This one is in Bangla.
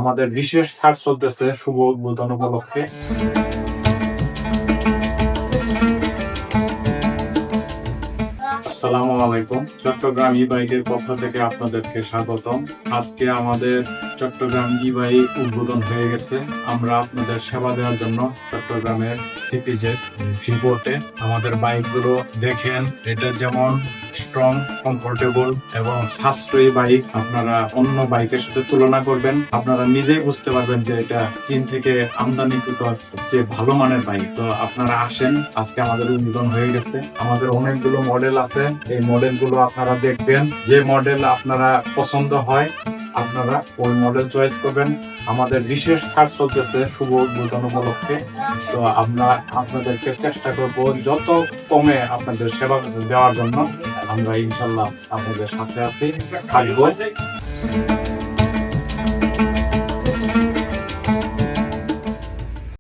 আমাদের বিশেষ ছাড় চলতেছে শুভ উদ্বোধন উপলক্ষে। আসসালামু আলাইকুম। চট্টগ্রাম ই বাইকের পক্ষ থেকে আপনাদেরকে স্বাগতম। আজকে আমাদের চট্টগ্রাম ই বাইক উদ্বোধন হয়ে গেছে। আমরা আপনাদের সেবা দেওয়ার জন্য চট্টগ্রামের সিপিজেড ফ্রিপোর্টে আমাদের বাইকগুলো দেখেন। এটা যেমন স্ট্রং, কমফোর্টেবল এবং সাশ্রয়ী বাইক। আপনারা অন্য বাইকের সাথে তুলনা করবেন, আপনারা নিজেই বুঝতে পারবেন যে এটা চীন থেকে আমদানিকৃত যে ভালো মানের বাইক। তো আপনারা আসেন, আজকে আমাদের উদ্বোধন হয়ে গেছে। আমাদের অনেকগুলো মডেল আছে, এই মডেলগুলো আপনারা দেখবেন। যে মডেল আপনারা পছন্দ হয় আপনারা ওই মডেল চয়েস করবেন। আমাদের বিশেষ ছাড় চলতেছে শুভ উদ্বোধন উপলক্ষে। তো আমরা আপনাদেরকে চেষ্টা করব যত কমে আপনাদের সেবা দেওয়ার জন্য। আমরা ইনশাল্লাহ আপনাদের সাথে আছি, থাকবো।